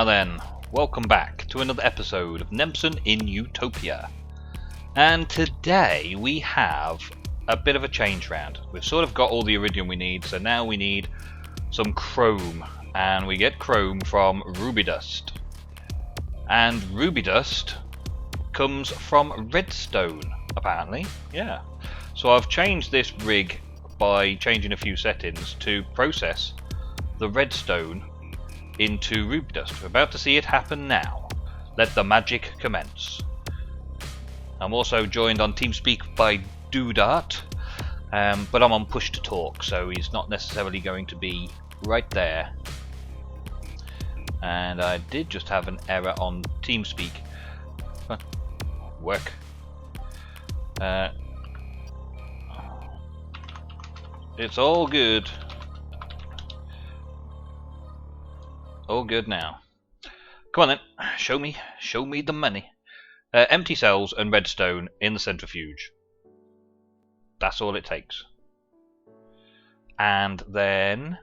then, welcome back to another episode of Nemsun in Utopia. And today we have a bit of a change round. We've sort of got all the iridium we need, so now we need some chrome. And we get chrome from ruby dust. And ruby dust comes from redstone, apparently. Yeah. So I've changed this rig by changing a few settings to process the redstone into ruby dust. We're about to see it happen now. Let the magic commence. I'm also joined on TeamSpeak by Doodart, but I'm on push to talk, so he's not necessarily going to be right there. And I did just have an error on TeamSpeak. Work. It's all good. All good now. Come on then, show me the money. Empty cells and redstone in the centrifuge. That's all it takes. And then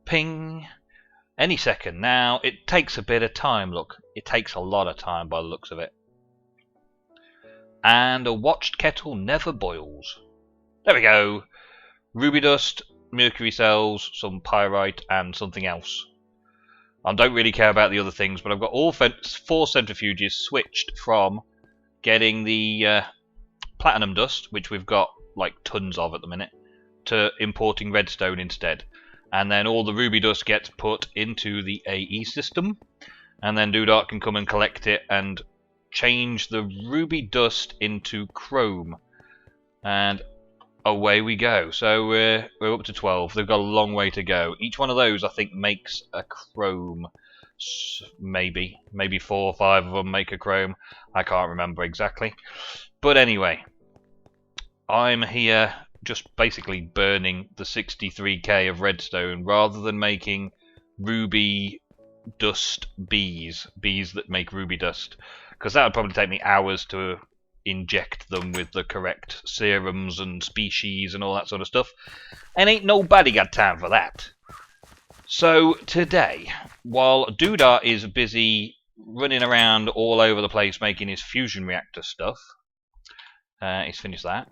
ping. Any second now. It takes a bit of time. Look, it takes a lot of time by the looks of it. And a watched kettle never boils. There we go. Ruby dust, mercury cells, some pyrite, and something else. I don't really care about the other things, but I've got all 4 centrifuges switched from getting the platinum dust, which we've got like tons of at the minute, to importing redstone instead. And then all the ruby dust gets put into the AE system, and then Doodart can come and collect it and change the ruby dust into chrome. And away we go. So we're up to 12. They've got a long way to go. Each one of those, I think, makes a chrome. Maybe 4 or 5 of them make a chrome. I can't remember exactly. But anyway, I'm here just basically burning the 63k of redstone rather than making ruby dust bees that make ruby dust, because that would probably take me hours to inject them with the correct serums and species and all that sort of stuff, and ain't nobody got time for that. So today, while Doodart is busy running around all over the place making his fusion reactor stuff, he's finished that,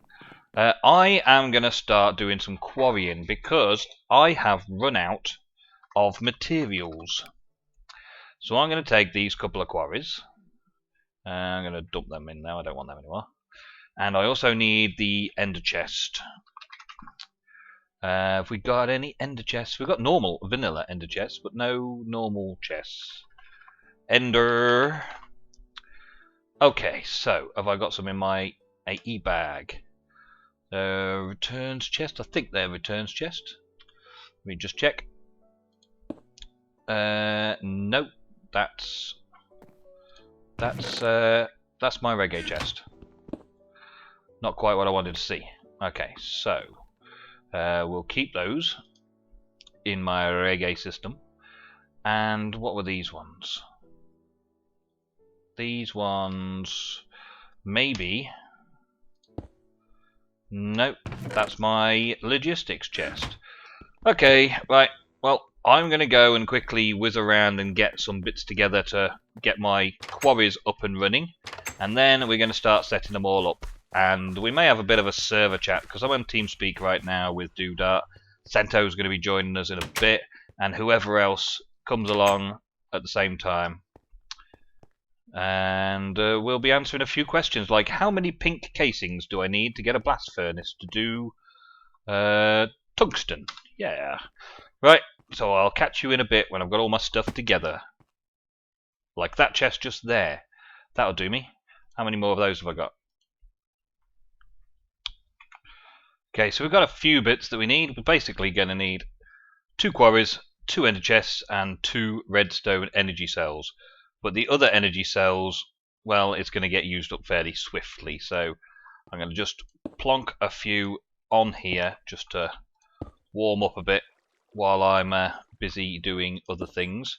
I am going to start doing some quarrying because I have run out of materials. So I'm going to take these couple of quarries. I'm going to dump them in now, I don't want them anymore. And I also need the ender chest. Have we got any ender chests? We've got normal, vanilla ender chests, but no normal chests. Ender. Okay, so have I got some in my AE bag? Returns chest, I think they're returns chest. Let me just check. Nope, that's my reggae chest. Not quite what I wanted to see. Okay, so we'll keep those in my reggae system. And what were these ones? These ones, maybe. Nope, that's my logistics chest. Okay, right. Well, I'm going to go and quickly whiz around and get some bits together to get my quarries up and running, and then we're going to start setting them all up. And we may have a bit of a server chat because I'm on TeamSpeak right now with Doodart. Cento's going to be joining us in a bit, and whoever else comes along at the same time. And we'll be answering a few questions like, how many pink casings do I need to get a blast furnace to do tungsten? Yeah. Right. So I'll catch you in a bit when I've got all my stuff together. Like that chest just there. That'll do me. How many more of those have I got? Okay, so we've got a few bits that we need. We're basically going to need 2 quarries, 2 ender chests, and 2 redstone energy cells. But the other energy cells, well, it's going to get used up fairly swiftly. So I'm going to just plonk a few on here just to warm up a bit while I'm busy doing other things.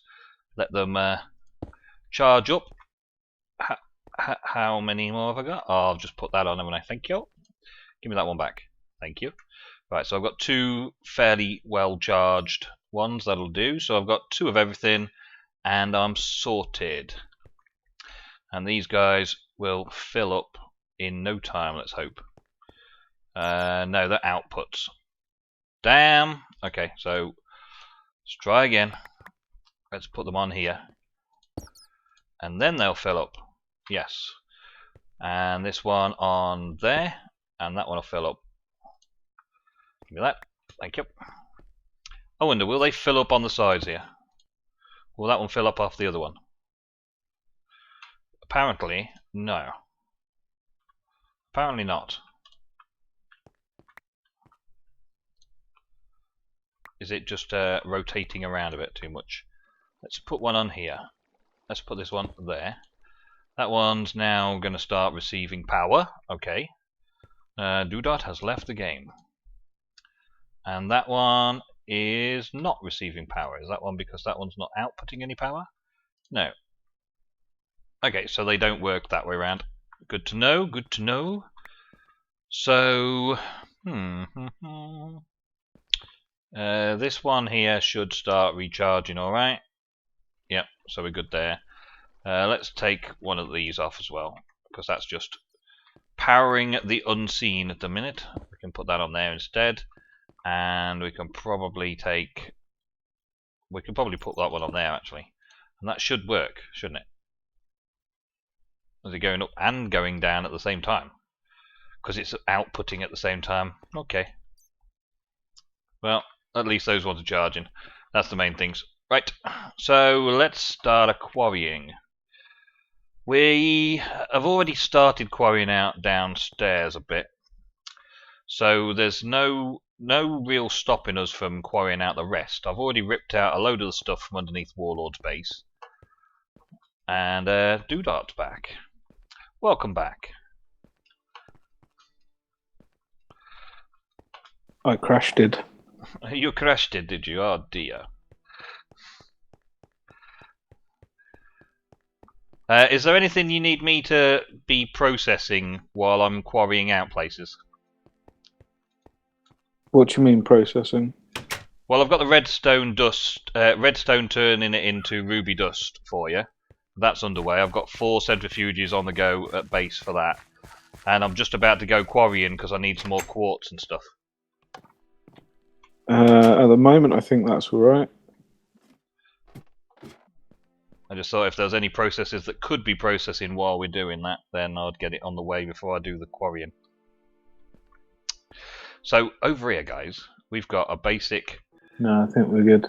Let them charge up. How many more have I got? Oh, I've just put that on, haven't I? Thank you. Give me that one back. Thank you. Right, so I've got 2 fairly well charged ones. That'll do. So I've got 2 of everything, and I'm sorted. And these guys will fill up in no time, let's hope. No, they're outputs. Damn! Okay, so let's try again. Let's put them on here. And then they'll fill up. Yes. And this one on there, and that one will fill up. Give me that. Thank you. I wonder, will they fill up on the sides here? Will that one fill up off the other one? Apparently, no. Apparently not. Is it just rotating around a bit too much? Let's put one on here. Let's put this one there. That one's now going to start receiving power. Okay. Doodart has left the game. And that one is not receiving power. Is that one because that one's not outputting any power? No. Okay, so they don't work that way around. Good to know, good to know. So, this one here should start recharging, alright? Yep, so we're good there. Let's take one of these off as well, because that's just powering the unseen at the minute. We can put that on there instead. And we can probably put that one on there actually, and that should work, shouldn't it? Is it going up and going down at the same time? Because it's outputting at the same time. Okay. Well, at least those ones are charging. That's the main things. Right. So let's start quarrying. We have already started quarrying out downstairs a bit, so there's no real stopping us from quarrying out the rest. I've already ripped out a load of the stuff from underneath Warlord's base. And Doodart's back. Welcome back. I crashed it. You crashed it, did you? Oh dear. Is there anything you need me to be processing while I'm quarrying out places? What do you mean processing? Well, I've got the redstone dust, redstone turning it into ruby dust for you. That's underway. I've got 4 centrifuges on the go at base for that, and I'm just about to go quarrying because I need some more quartz and stuff. At the moment, I think that's all right. I just thought if there's any processes that could be processing while we're doing that, then I'd get it on the way before I do the quarrying. So over here, guys, we've got a basic. No, I think we're good.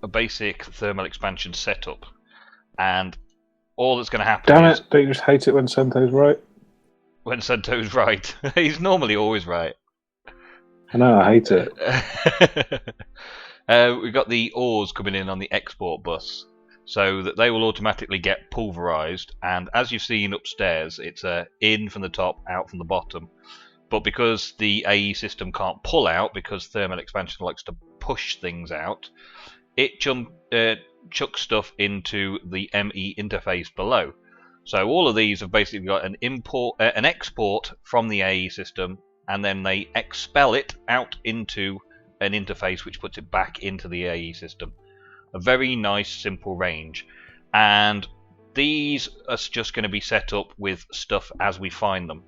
A basic thermal expansion setup, and all that's going to happen. Damn is... it! Don't you just hate it when Cento's right? When Cento's right, he's normally always right. I know, I hate it. We've got the ores coming in on the export bus, so that they will automatically get pulverized. And as you've seen upstairs, it's in from the top, out from the bottom. But because the AE system can't pull out, because thermal expansion likes to push things out, it chucks stuff into the ME interface below. So all of these have basically got an export from the AE system, and then they expel it out into an interface which puts it back into the AE system. A very nice, simple range. And these are just going to be set up with stuff as we find them.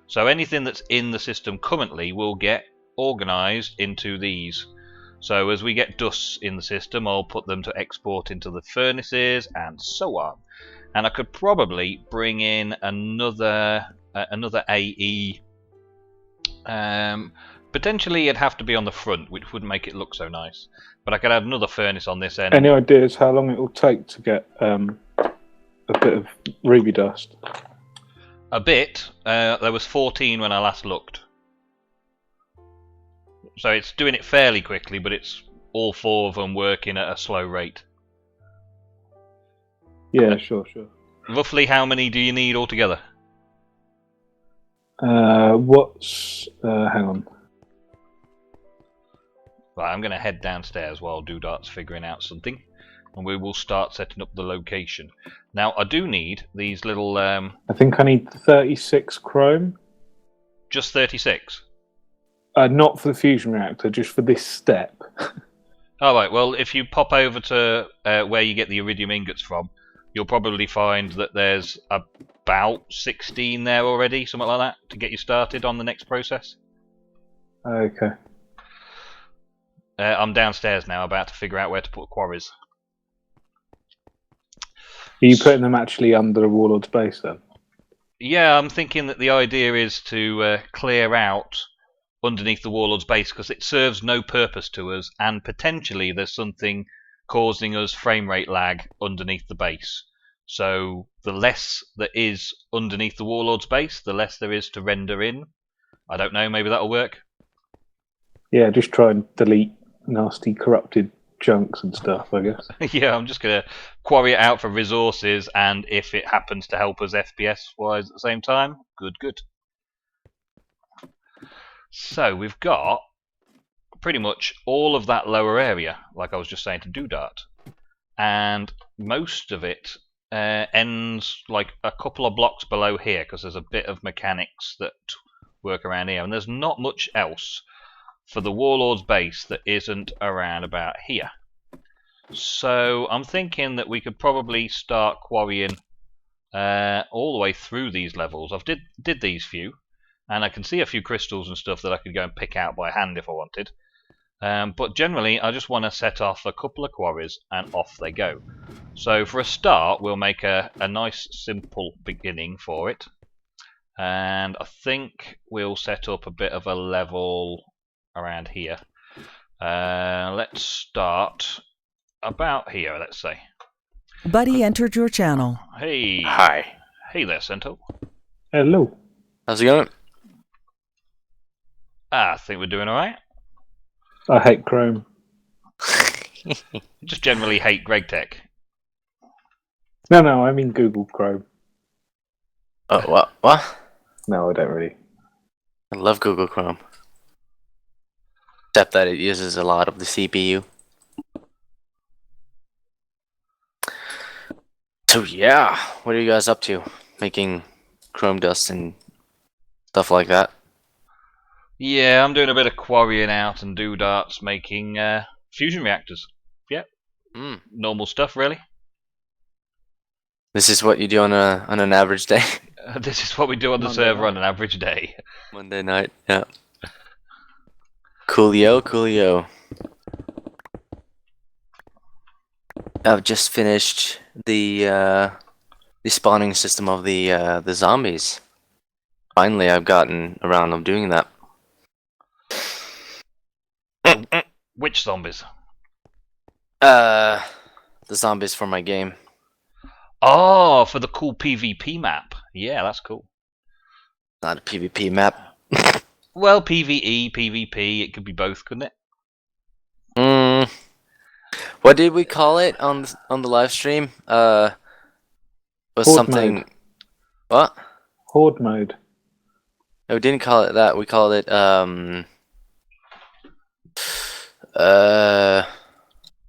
So anything that's in the system currently will get organized into these. So as we get dusts in the system, I'll put them to export into the furnaces and so on. And I could probably bring in another AE. Potentially it'd have to be on the front, which wouldn't make it look so nice. But I could add another furnace on this end. Any ideas how long it will take to get a bit of ruby dust? A bit. There was 14 when I last looked. So it's doing it fairly quickly, but it's all 4 of them working at a slow rate. Yeah, sure. Roughly how many do you need altogether? Hang on. Right, I'm going to head downstairs while Doodart's figuring out something, and we will start setting up the location. Now, I do need these little... I think I need 36 chrome. Just 36? Not for the fusion reactor, just for this step. Alright, well, if you pop over to where you get the iridium ingots from, you'll probably find that there's about 16 there already, something like that, to get you started on the next process. Okay. I'm downstairs now, about to figure out where to put quarries. Are you putting them actually under the Warlord's base then? Yeah, I'm thinking that the idea is to clear out underneath the Warlord's base because it serves no purpose to us, and potentially there's something causing us frame rate lag underneath the base. So the less that is underneath the Warlord's base, the less there is to render in. I don't know, maybe that'll work. Yeah, just try and delete nasty corrupted chunks and stuff, I guess. Yeah, I'm just going to quarry it out for resources, and if it happens to help us FPS-wise at the same time, good, good. So we've got pretty much all of that lower area, like I was just saying to Doodart, and most of it ends like a couple of blocks below here because there's a bit of mechanics that work around here, and there's not much else for the Warlord's base that isn't around about here. So I'm thinking that we could probably start quarrying all the way through these levels. I've did these few, and I can see a few crystals and stuff that I could go and pick out by hand if I wanted. But generally, I just want to set off a couple of quarries and off they go. So for a start, we'll make a nice simple beginning for it. And I think we'll set up a bit of a level around here. Let's start about here, let's say. Buddy entered your channel. Hey. Hi. Hey there, Cento. Hello. How's it going? I think we're doing alright. I hate Chrome. Just generally hate GregTech. No, I mean Google Chrome. Oh, what? No, I don't really. I love Google Chrome. Except that it uses a lot of the CPU. So yeah, what are you guys up to? Making Chrome dust and stuff like that? Yeah, I'm doing a bit of quarrying out, and Doodart's making fusion reactors. Yep. Normal stuff, really. This is what you do on an average day? This is what we do on the server on an average day. Monday night, yeah. Coolio. I've just finished the spawning system of the zombies. Finally, I've gotten around to doing that. Which zombies? The zombies for my game. Oh, for the cool PvP map. Yeah, that's cool. Not a PvP map. Well, PvE, PvP, it could be both, couldn't it? What did we call it on the live stream? Was Horde something mode. What? Horde mode. No, we didn't call it that. We called it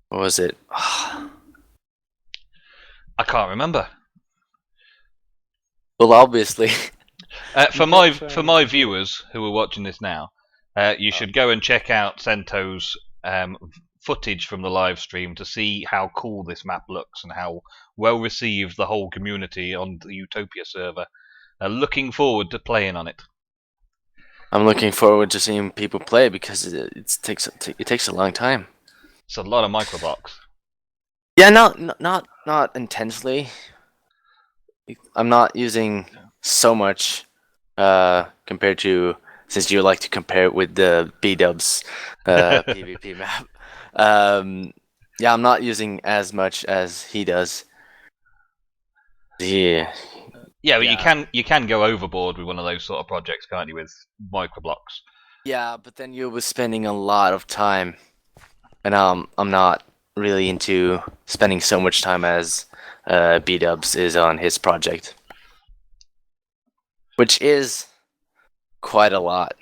what was it? I can't remember. Well, obviously. For my viewers who are watching this now, you should go and check out Cento's footage from the live stream to see how cool this map looks and how well received the whole community on the Utopia server. Looking forward to playing on it. I'm looking forward to seeing people play because it takes a long time. It's a lot of microblocks. Yeah, not intensely. I'm not using so much compared to, since you like to compare it with the B-dubs PvP map. Yeah, I'm not using as much as he does. Yeah. Yeah, but you can go overboard with one of those sort of projects, can't you, with microblocks? Yeah, but then you'll be spending a lot of time, and I'm not really into spending so much time as B-dubs is on his project, which is quite a lot.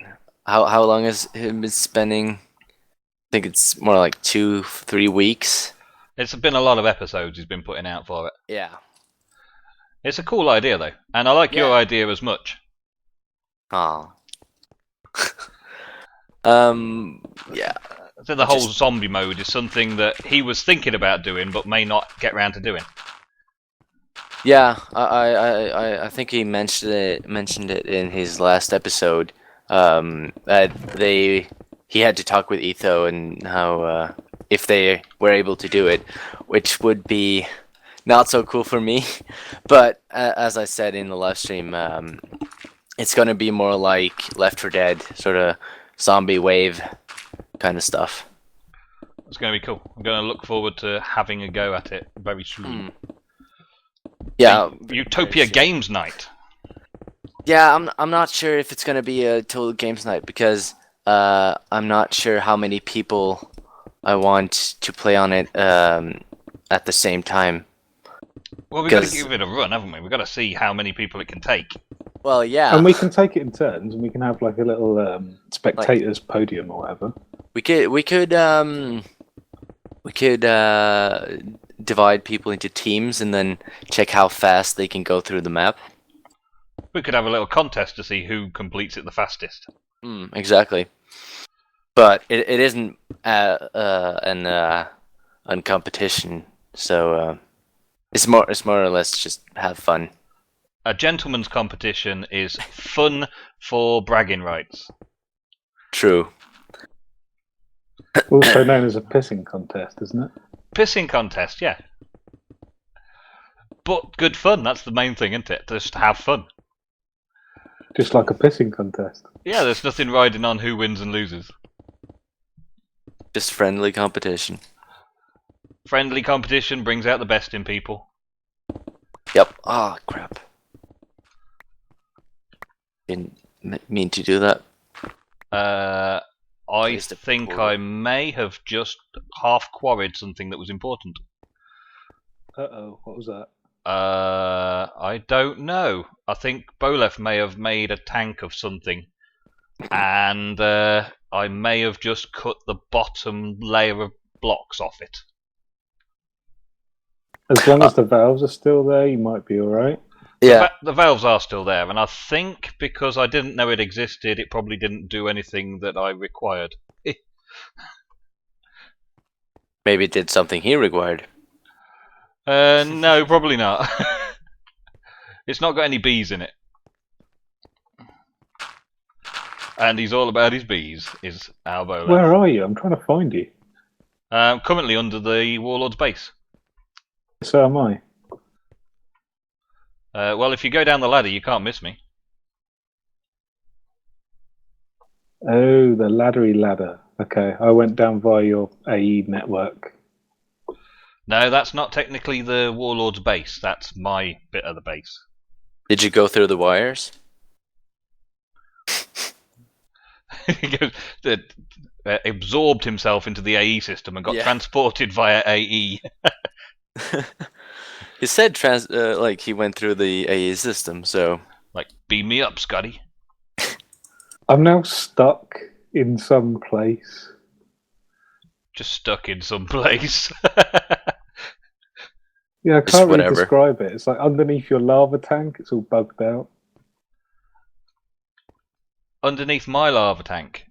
How long has him been spending? I think it's more like 2-3 weeks. It's been a lot of episodes he's been putting out for it. Yeah. It's a cool idea, though, and I like your idea as much. Oh. Yeah. So the whole zombie mode is something that he was thinking about doing, but may not get round to doing. Yeah, I think he mentioned it in his last episode. He had to talk with Etho and how if they were able to do it, which would be not so cool for me. But as I said in the live stream, it's gonna be more like Left 4 Dead, sort of zombie wave kind of stuff. It's going to be cool. I'm going to look forward to having a go at it very soon. Yeah, Utopia Games Night. Yeah, I'm not sure if it's gonna be a total games night because I'm not sure how many people I want to play on it at the same time. Well, we've got to give it a run, haven't we? We've got to see how many people it can take. Well, yeah. And we can take it in turns, and we can have like a little spectators podium or whatever. We could divide people into teams and then check how fast they can go through the map. We could have a little contest to see who completes it the fastest. Exactly. But it isn't an competition, so it's more or less just have fun. A gentleman's competition is fun for bragging rights. True. Also known as a pissing contest, isn't it? Pissing contest, yeah. But good fun, that's the main thing, isn't it? Just have fun. Just like a pissing contest. Yeah, there's nothing riding on who wins and loses. Just friendly competition. Friendly competition brings out the best in people. Yep. Ah, crap. Didn't mean to do that. I think I may have just half quarried something that was important. Uh-oh, what was that? I don't know. I think Bowlef may have made a tank of something, and I may have just cut the bottom layer of blocks off it. As long as the valves are still there, you might be alright. Yeah. The valves are still there, and I think because I didn't know it existed, it probably didn't do anything that I required. Maybe it did something he required. No, probably not. It's not got any bees in it. And he's all about his bees, is our Bowlef. Where are you? I'm trying to find you. Currently under the Warlord's base. So am I. Well, if you go down the ladder, you can't miss me. Oh, the laddery ladder. Okay, I went down via your AE network. No, that's not technically the Warlord's base. That's my bit of the base. Did you go through the wires? He absorbed himself into the AE system and got transported via AE. He said like he went through the AE system, so... Like, beam me up, Scotty. I'm now stuck in some place. Just stuck in some place. Yeah, I can't really describe it. It's like underneath your lava tank, it's all bugged out. Underneath my lava tank?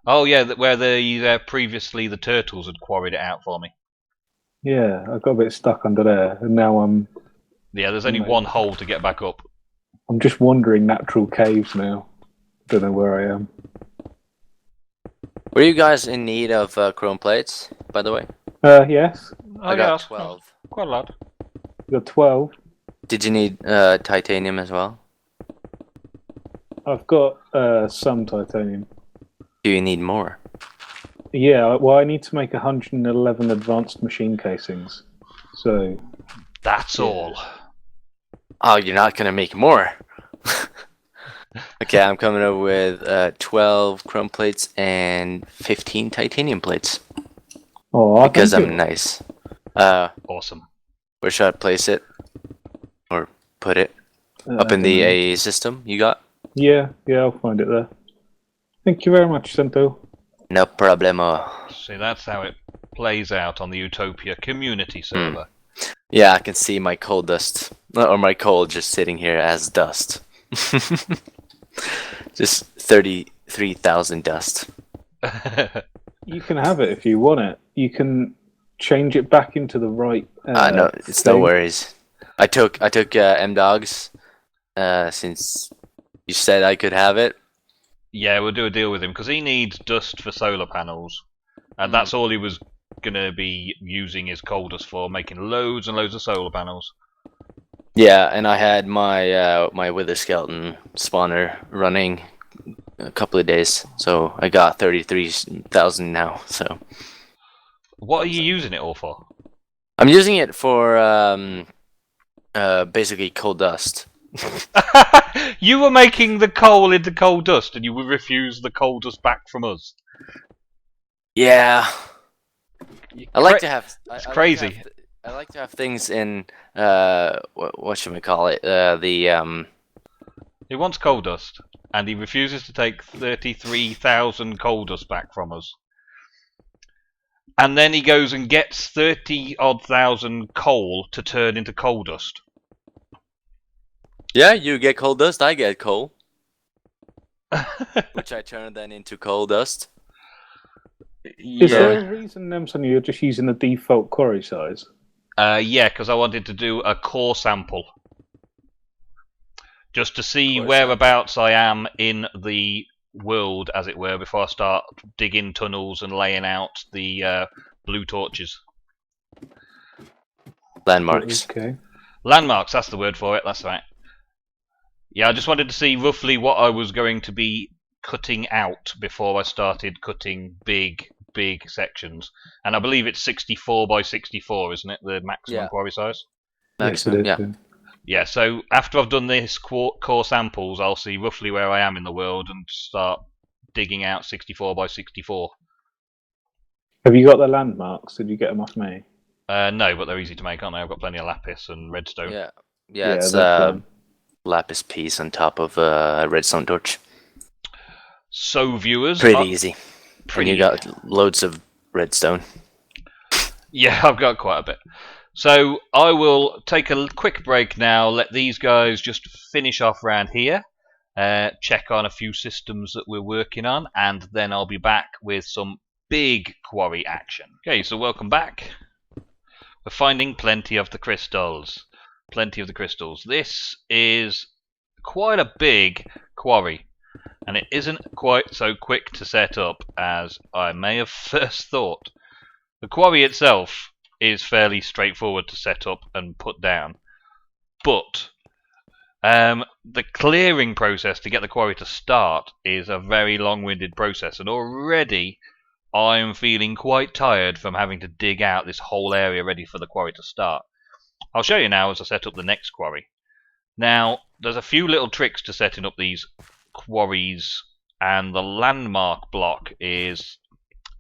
Oh yeah, where previously the turtles had quarried it out for me. Yeah, I got a bit stuck under there, and now I'm... Yeah, there's only one hole to get back up. I'm just wandering natural caves now. Don't know where I am. Were you guys in need of chrome plates, by the way? Yes. I got 12. Quite a lot. You got 12? Did you need titanium as well? I've got some titanium. Do you need more? Yeah, well, I need to make 111 advanced machine casings. So... That's all. Oh, you're not going to make more. Okay, I'm coming up with 12 chrome plates and 15 titanium plates. Oh, because I'm nice. Awesome. Where should I place it? Or put it? Up in the AE system you got? Yeah, I'll find it there. Thank you very much, Cento. No problemo. See, that's how it plays out on the Utopia community server. Yeah, I can see my coal dust. Or my coal just sitting here as dust. Just 33,000 dust. You can have it if you want it. You can change it back into the right. No, it's no worries. I took M-Dogs since you said I could have it. Yeah, we'll do a deal with him because he needs dust for solar panels, and that's all he was gonna be using his coal dust for, making loads and loads of solar panels. Yeah, and I had my my wither skeleton spawner running a couple of days, so I got 33,000 now. So What are you using it all for? I'm using it for basically coal dust. You were making the coal into coal dust, and you would refuse the coal dust back from us. Yeah, I like to have. It's crazy. I like to have things in what should we call it? He wants coal dust, and he refuses to take 33,000 coal dust back from us. And then he goes and gets 30-odd thousand coal to turn into coal dust. Yeah, you get coal dust, I get coal, which I turn then into coal dust. Is there a reason, Nemsun, you're just using the default quarry size? Yeah, because I wanted to do a core sample. Just to see whereabouts I am in the world, as it were, before I start digging tunnels and laying out the blue torches. Landmarks. Okay. Landmarks, that's the word for it, that's right. Yeah, I just wanted to see roughly what I was going to be cutting out before I started cutting big sections. And I believe it's 64 by 64, isn't it? The maximum quarry size? Maximum, yes, Yeah, so after I've done this core samples, I'll see roughly where I am in the world and start digging out 64 by 64. Have you got the landmarks? Did you get them off me? No, but they're easy to make, aren't they? I've got plenty of lapis and redstone. Yeah, it's lapis piece on top of a redstone torch. So, viewers, pretty easy. And you got loads of redstone. Yeah, I've got quite a bit. So I will take a quick break now, let these guys just finish off around here, check on a few systems that we're working on, and then I'll be back with some big quarry action. Okay, so welcome back. We're finding plenty of the crystals. This is quite a big quarry, and it isn't quite so quick to set up as I may have first thought. The quarry itself is fairly straightforward to set up and put down, but the clearing process to get the quarry to start is a very long-winded process, and already I'm feeling quite tired from having to dig out this whole area ready for the quarry to start. I'll show you now as I set up the next quarry. Now, there's a few little tricks to setting up these quarries, and the landmark block is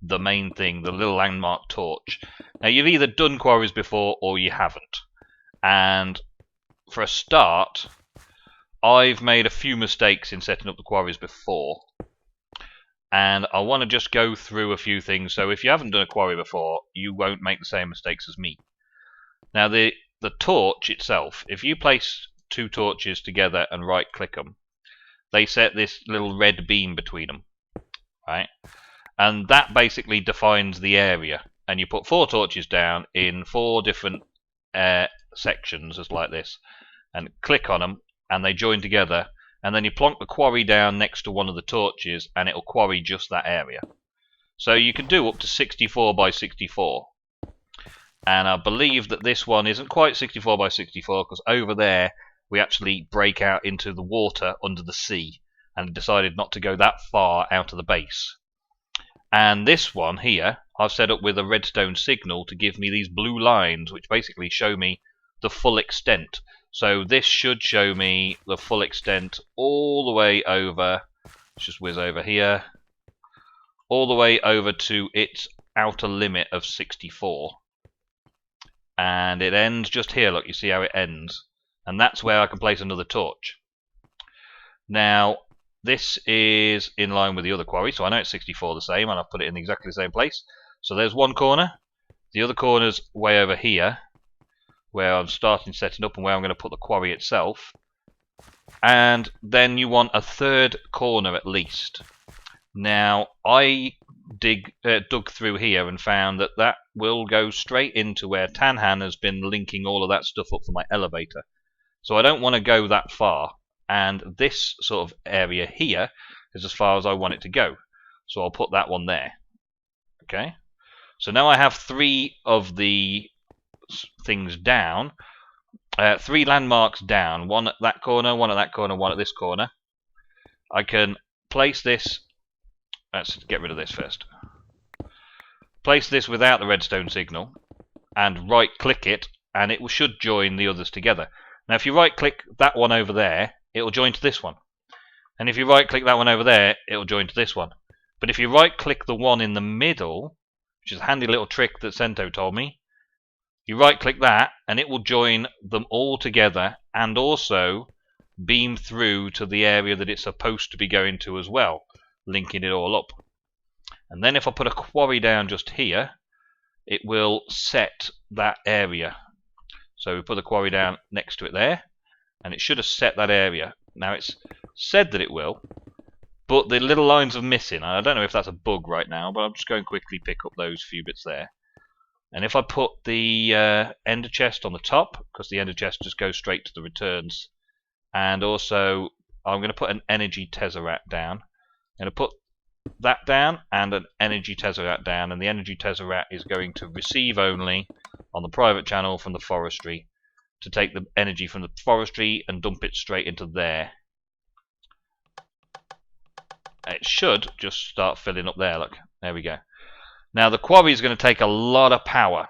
the main thing, the little landmark torch. Now, you've either done quarries before or you haven't. And for a start, I've made a few mistakes in setting up the quarries before. And I want to just go through a few things, so if you haven't done a quarry before, you won't make the same mistakes as me. Now, the torch itself, if you place two torches together and right-click them, they set this little red beam between them, right? And that basically defines the area. And you put 4 torches down in 4 different sections, just like this, and click on them, and they join together. And then you plonk the quarry down next to one of the torches, and it'll quarry just that area. So you can do up to 64 by 64. And I believe that this one isn't quite 64 by 64, because over there we actually break out into the water under the sea, and decided not to go that far out of the base. And this one here, I've set up with a redstone signal to give me these blue lines, which basically show me the full extent. So this should show me the full extent all the way over, let's just whiz over here, all the way over to its outer limit of 64. And it ends just here, look, you see how it ends. And that's where I can place another torch. Now, this is in line with the other quarry, so I know it's 64 the same, and I've put it in exactly the same place. So there's one corner. The other corner's way over here, where I'm starting setting up and where I'm going to put the quarry itself. And then you want a third corner at least. Now, I dug through here and found that that will go straight into where Tanhan has been linking all of that stuff up for my elevator. So I don't want to go that far, and this sort of area here is as far as I want it to go. So I'll put that one there. Okay. So now I have 3 of the things down, 3 landmarks down, 1 at that corner, 1 at that corner, 1 at this corner. I can place this. Let's get rid of this first. Place this without the redstone signal and right click it, and it should join the others together. Now if you right click that one over there, it will join to this one. And if you right click that one over there, it will join to this one. But if you right click the one in the middle, which is a handy little trick that Cento told me, you right click that and it will join them all together and also beam through to the area that it's supposed to be going to as well, linking it all up. And then if I put a quarry down just here, it will set that area. So we put the quarry down next to it there, and it should have set that area. Now it's said that it will, but the little lines are missing. I don't know if that's a bug right now, but I'm just going to quickly pick up those few bits there. And if I put the ender chest on the top, because the ender chest just goes straight to the returns, and also I'm going to put an energy tesseract down. I'm going to put that down and an energy tesseract down, and the energy tesseract is going to receive only on the private channel from the forestry, to take the energy from the forestry and dump it straight into there. It should just start filling up there. Look, there we go. Now the quarry is going to take a lot of power.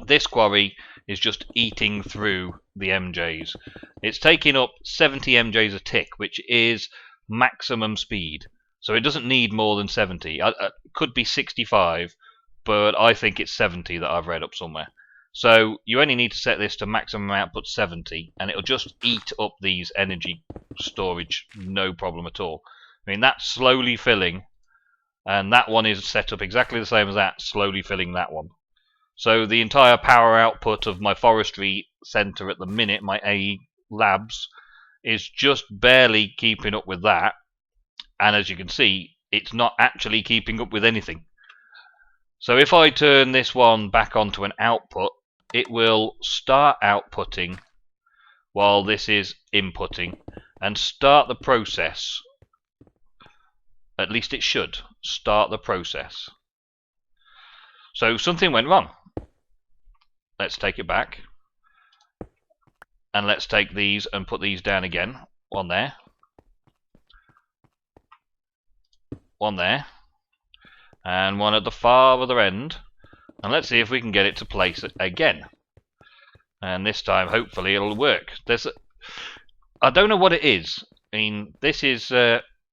This quarry is just eating through the MJs. It's taking up 70 MJs a tick, which is maximum speed. So it doesn't need more than 70. It could be 65, but I think it's 70 that I've read up somewhere. So you only need to set this to maximum output 70, and it'll just eat up these energy storage, no problem at all. I mean, that's slowly filling, and that one is set up exactly the same as that, slowly filling that one. So the entire power output of my forestry center at the minute, my AE labs, is just barely keeping up with that. And as you can see, it's not actually keeping up with anything. So if I turn this one back onto an output, it will start outputting while this is inputting and start the process. At least it should start the process. So something went wrong. Let's take it back. And let's take these and put these down again. One there. One there. And one at the far other end. And let's see if we can get it to place it again. And this time, hopefully, it'll work. I don't know what it is. I mean, this is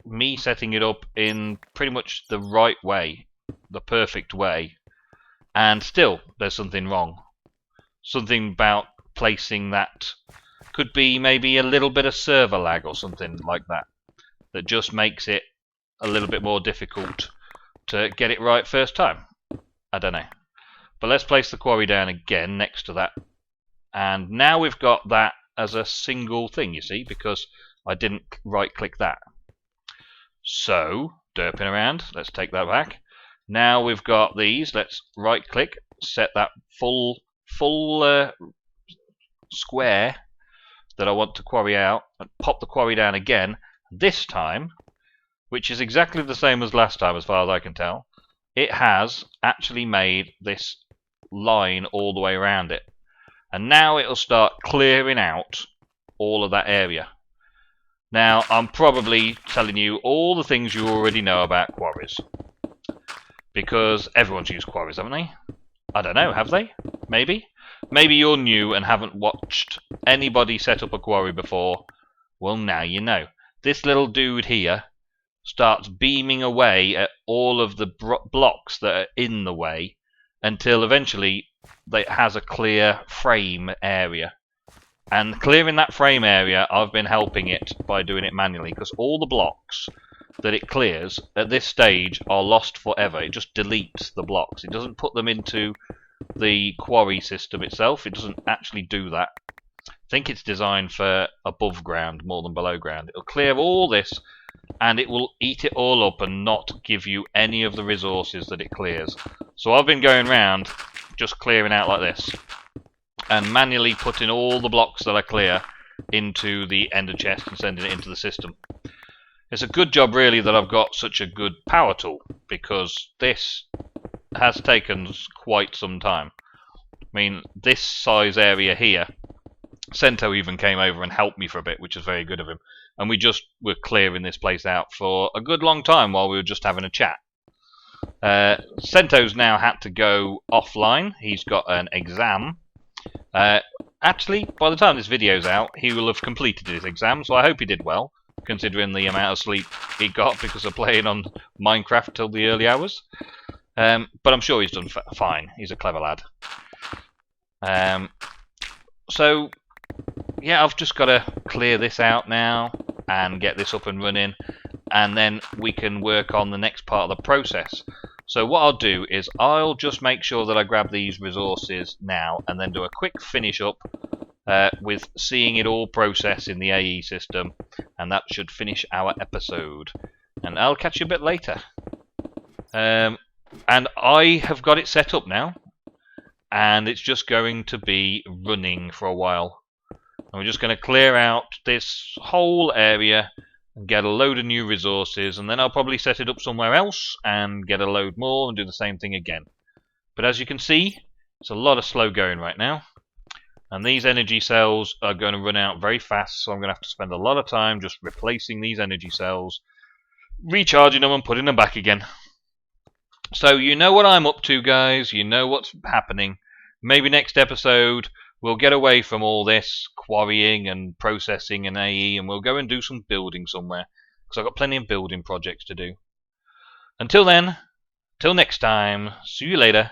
me setting it up in pretty much the right way, the perfect way. And still, there's something wrong. Something about placing that. Could be maybe a little bit of server lag or something like that. That just makes it a little bit more difficult to get it right first time. I don't know. But let's place the quarry down again next to that. And now we've got that as a single thing, you see, because I didn't right click that. So, derping around, let's take that back. Now we've got these, let's right click, set that full square that I want to quarry out, and pop the quarry down again. This time, which is exactly the same as last time as far as I can tell, it has actually made this line all the way around it. And now it'll start clearing out all of that area. Now, I'm probably telling you all the things you already know about quarries. Because everyone's used quarries, haven't they? I don't know, have they? Maybe? Maybe you're new and haven't watched anybody set up a quarry before. Well, now you know. This little dude here starts beaming away at all of the blocks that are in the way until eventually it has a clear frame area. And clearing that frame area, I've been helping it by doing it manually, because all the blocks that it clears at this stage are lost forever. It just deletes the blocks. It doesn't put them into the quarry system itself. It doesn't actually do that. I think it's designed for above ground more than below ground. It'll clear all this and it will eat it all up and not give you any of the resources that it clears. So I've been going around just clearing out like this and manually putting all the blocks that I clear into the ender chest and sending it into the system. It's a good job really that I've got such a good power tool, because this has taken quite some time. I mean, this size area here, Cento even came over and helped me for a bit, which is very good of him. And we just were clearing this place out for a good long time while we were just having a chat. Cento's now had to go offline. He's got an exam. Actually, by the time this video's out, he will have completed his exam, so I hope he did well, considering the amount of sleep he got because of playing on Minecraft till the early hours. But I'm sure he's done fine. He's a clever lad. So, yeah, I've just got to clear this out now and get this up and running, and then we can work on the next part of the process. So what I'll do is I'll just make sure that I grab these resources now and then do a quick finish up with seeing it all process in the AE system, and that should finish our episode. And I'll catch you a bit later. And I have got it set up now, and it's just going to be running for a while. And we're just going to clear out this whole area and get a load of new resources, and then I'll probably set it up somewhere else and get a load more and do the same thing again. But as you can see, it's a lot of slow going right now, and these energy cells are going to run out very fast, so I'm going to have to spend a lot of time just replacing these energy cells, recharging them and putting them back again. So you know what I'm up to, guys. You know what's happening. Maybe next episode we'll get away from all this quarrying and processing and AE, and we'll go and do some building somewhere, because I've got plenty of building projects to do. Until then, till next time, see you later.